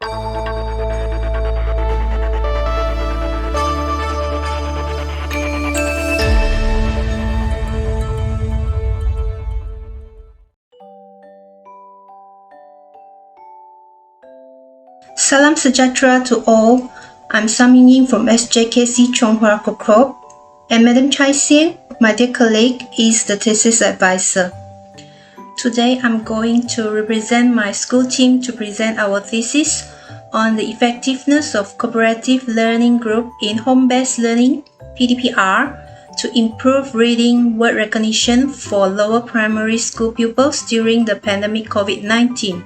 Salam sejahtera to all. I'm Samingin from SJKC Chonghua KROKOP, and Madam Chai SIENG, my dear colleague, is the thesis advisor. Today I'm going to represent my school team to present our thesis on the effectiveness of cooperative learning group in home-based learning (PdPR) to improve reading word recognition for lower primary school pupils during the pandemic COVID-19.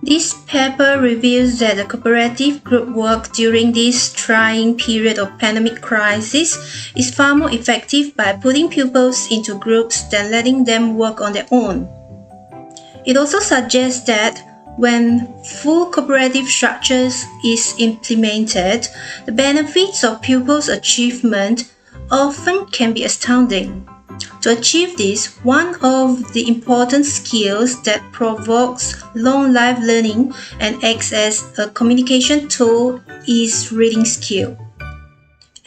This paper reveals that the cooperative group work during this trying period of pandemic crisis is far more effective by putting pupils into groups than letting them work on their own. It also suggests that when full cooperative structures is implemented, the benefits of pupils' achievement often can be astounding. To achieve this, one of the important skills that provokes long life learning and acts as a communication tool is reading skill.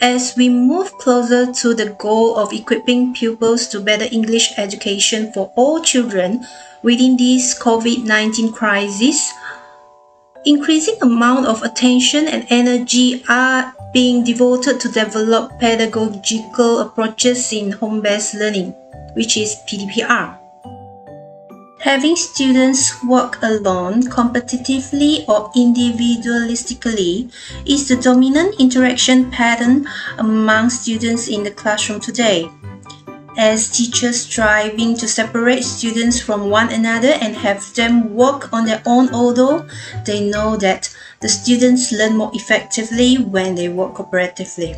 As we move closer to the goal of equipping pupils to better English education for all children within this COVID-19 crisis, increasing amount of attention and energy are being devoted to develop pedagogical approaches in home-based learning, which is PdPR. Having students work alone, competitively or individualistically is the dominant interaction pattern among students in the classroom today. As teachers striving to separate students from one another and have them work on their own, although they know that the students learn more effectively when they work cooperatively.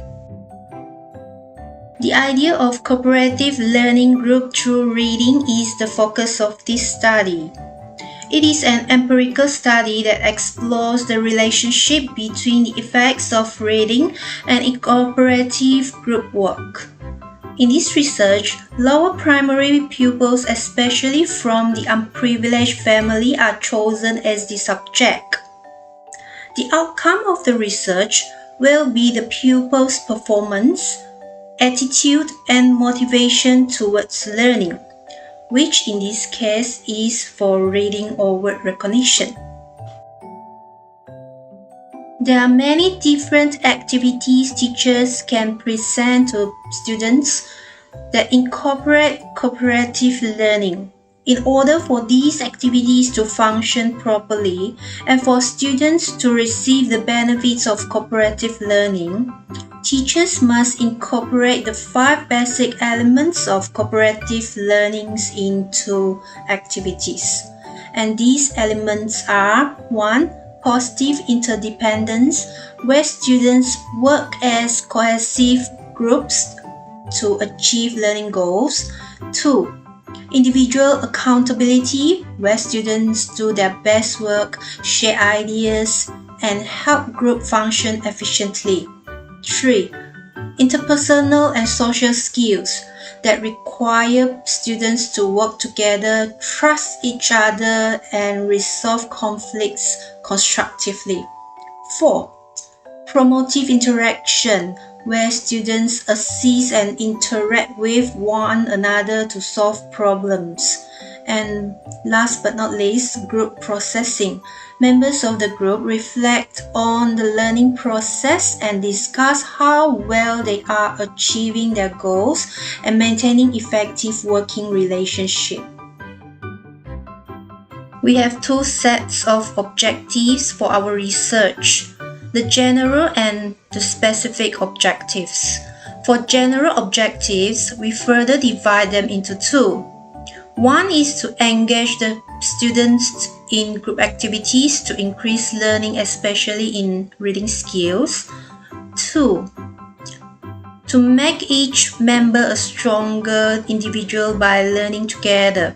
The idea of cooperative learning group through reading is the focus of this study. It is an empirical study that explores the relationship between the effects of reading and cooperative group work. In this research, lower primary pupils, especially from the unprivileged family, are chosen as the subject. The outcome of the research will be the pupils' performance, attitude, and motivation towards learning, which in this case is for reading or word recognition. There are many different activities teachers can present to students that incorporate cooperative learning. In order for these activities to function properly and for students to receive the benefits of cooperative learning, teachers must incorporate the 5 basic elements of cooperative learnings into activities. And these elements are 1. Positive interdependence, where students work as cohesive groups to achieve learning goals. 2. Individual accountability, where students do their best work, share ideas, and help group function efficiently. 3. Interpersonal and social skills that require students to work together, trust each other, and resolve conflicts constructively. 4. Promotive interaction, where students assist and interact with one another to solve problems. And last but not least, group processing. Members of the group reflect on the learning process and discuss how well they are achieving their goals and maintaining effective working relationships. We have 2 sets of objectives for our research, the general and the specific objectives. For general objectives, we further divide them into 2. One is to engage the students in group activities to increase learning, especially in reading skills. 2. To make each member a stronger individual by learning together.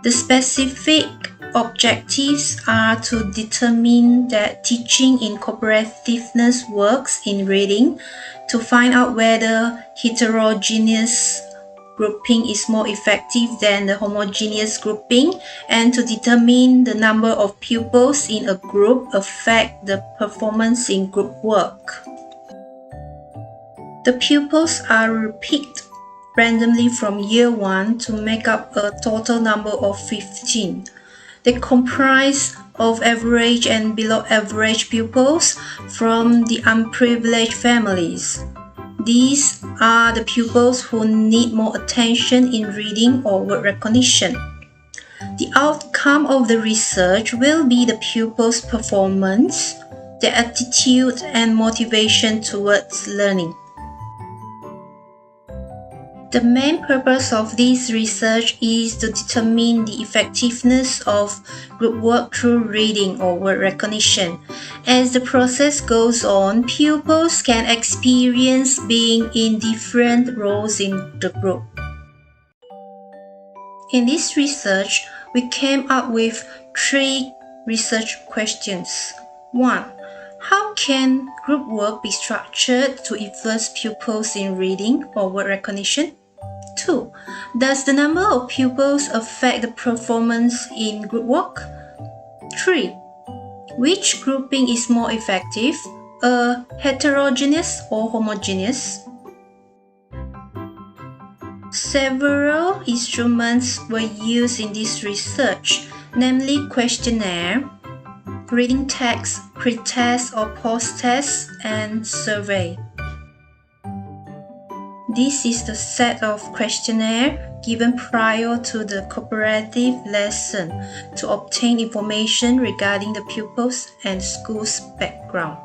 The specific objectives are to determine that teaching in cooperativeness works in reading, to find out whether heterogeneous grouping is more effective than the homogeneous grouping, and to determine the number of pupils in a group affect the performance in group work. The pupils are picked randomly from year 1 to make up a total number of 15. They comprise of average and below average pupils from the unprivileged families. These are the pupils who need more attention in reading or word recognition. The outcome of the research will be the pupils' performance, their attitude and motivation towards learning. The main purpose of this research is to determine the effectiveness of group work through reading or word recognition. As the process goes on, pupils can experience being in different roles in the group. In this research, we came up with 3 research questions. 1. How can group work be structured to influence pupils in reading or word recognition? 2. Does the number of pupils affect the performance in group work? 3. Which grouping is more effective, heterogeneous or homogeneous? Several instruments were used in this research, namely questionnaire, reading text, pre-test or post-test, and survey. This is the set of questionnaire given prior to the cooperative lesson to obtain information regarding the pupils and school's background.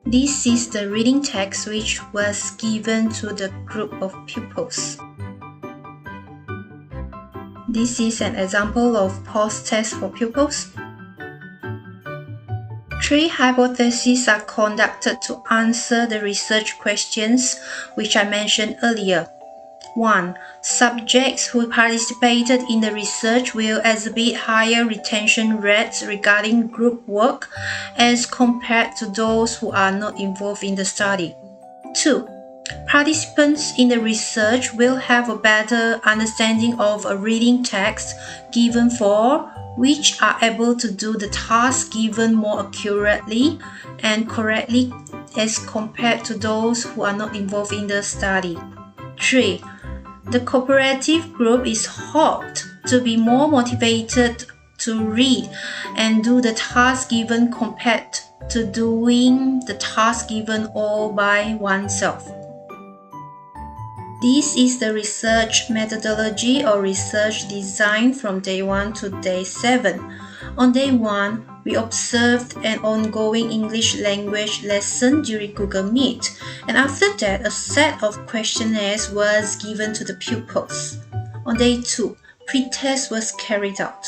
This is the reading text which was given to the group of pupils. This is an example of post-test for pupils. 3 hypotheses are conducted to answer the research questions which I mentioned earlier. 1. Subjects who participated in the research will exhibit higher retention rates regarding group work as compared to those who are not involved in the study. 2. Participants in the research will have a better understanding of a reading text given for which are able to do the task given more accurately and correctly as compared to those who are not involved in the study. 3. The cooperative group is hoped to be more motivated to read and do the task given compared to doing the task given all by oneself. This is the research methodology or research design from day 1 to day 7. On day 1, we observed an ongoing English language lesson during Google Meet, and after that, a set of questionnaires was given to the pupils. On day 2, pre-test was carried out.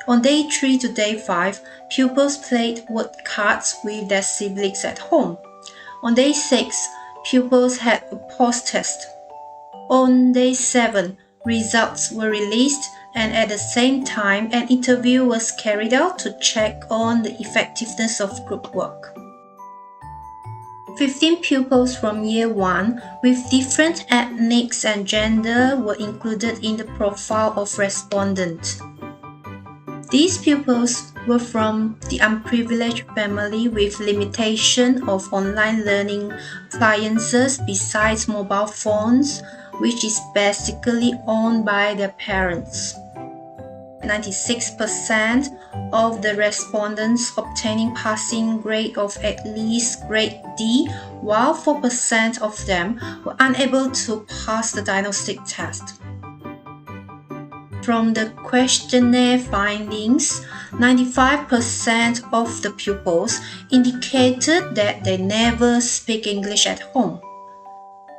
On day 3 to day 5, pupils played word cards with their siblings at home. On day 6, pupils had a post-test. On day 7, results were released, and at the same time, an interview was carried out to check on the effectiveness of group work. 15 pupils from year 1 with different ethnics and gender were included in the profile of respondents. These pupils were from the unprivileged family with limitation of online learning appliances besides mobile phones, which is basically owned by their parents. 96% of the respondents obtaining passing grade of at least grade D, while 4% of them were unable to pass the diagnostic test. From the questionnaire findings, 95% of the pupils indicated that they never speak English at home.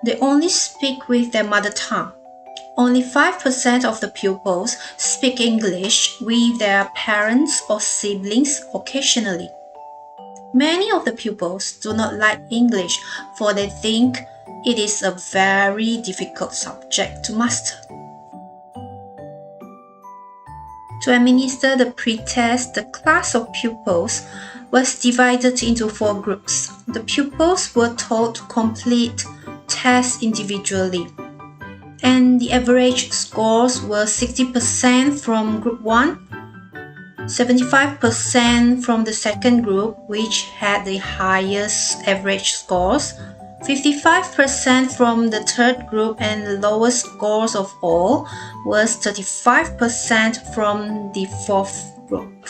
They only speak with their mother tongue. Only 5% of the pupils speak English with their parents or siblings occasionally. Many of the pupils do not like English, for they think it is a very difficult subject to master. To administer the pre-test, the class of pupils was divided into 4 groups. The pupils were told to complete tests individually. and the average scores were 60% from group 1, 75% from the second group, which had the highest average scores, 55% from the third group, and the lowest scores of all was 35% from the fourth group.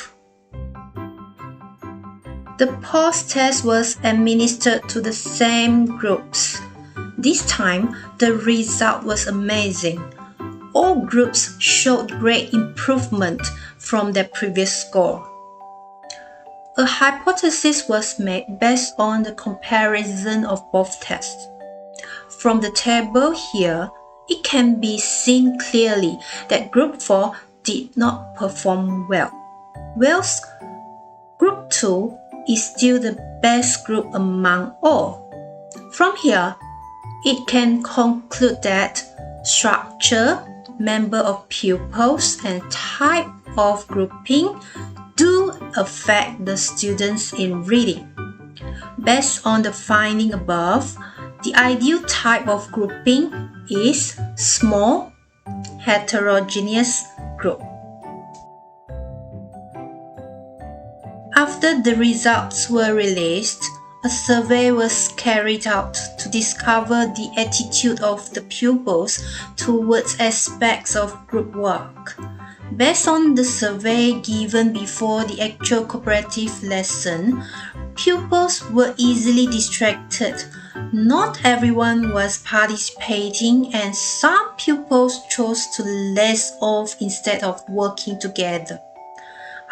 The pause test was administered to the same groups. This time, the result was amazing. All groups showed great improvement from their previous score. A hypothesis was made based on the comparison of both tests. From the table here, it can be seen clearly that Group 4 did not perform well. Whilst Group 2 is still the best group among all. From here, it can conclude that structure, number of pupils, and type of grouping do affect the students in reading. Based on the finding above, the ideal type of grouping is small, heterogeneous group. After the results were released, a survey was carried out to discover the attitude of the pupils towards aspects of group work. Based on the survey given before the actual cooperative lesson, pupils were easily distracted. Not everyone was participating, and some pupils chose to laze off instead of working together.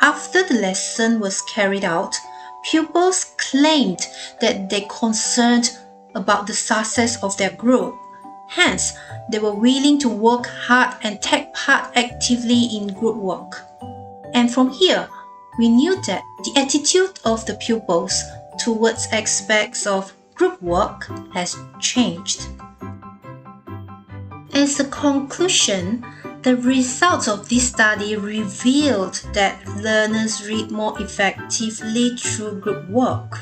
After the lesson was carried out, pupils claimed that they concerned about the success of their group. Hence, they were willing to work hard and take part actively in group work. And from here, we knew that the attitude of the pupils towards aspects of group work has changed. As a conclusion, the results of this study revealed that learners read more effectively through group work.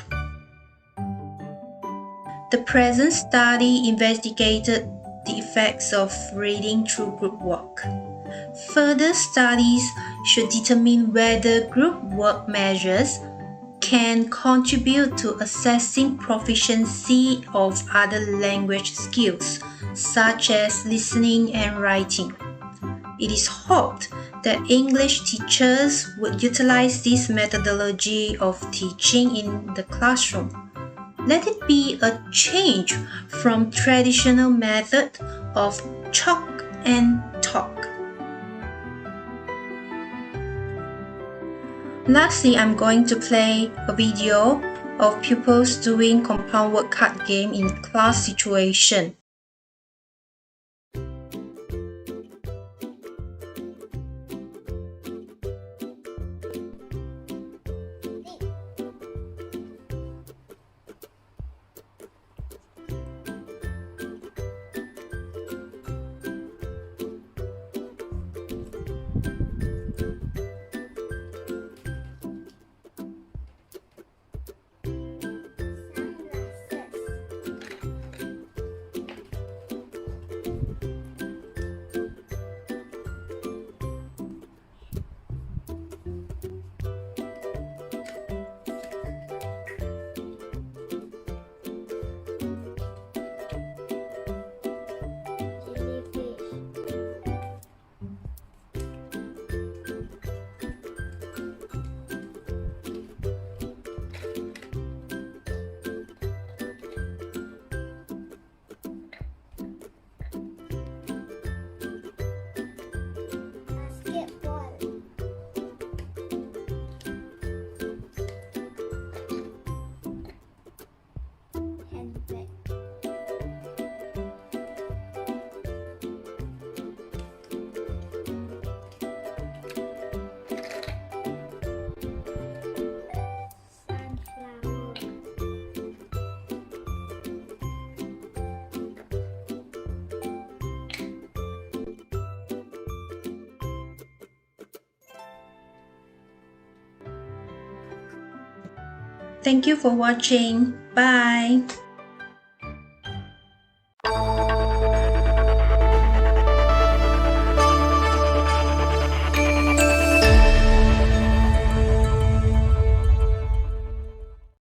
The present study investigated the effects of reading through group work. Further studies should determine whether group work measures can contribute to assessing proficiency of other language skills, such as listening and writing. It is hoped that English teachers would utilize this methodology of teaching in the classroom. Let it be a change from traditional method of chalk and talk. Lastly, I'm going to play a video of pupils doing compound word card game in class situation. Thank you for watching. Bye.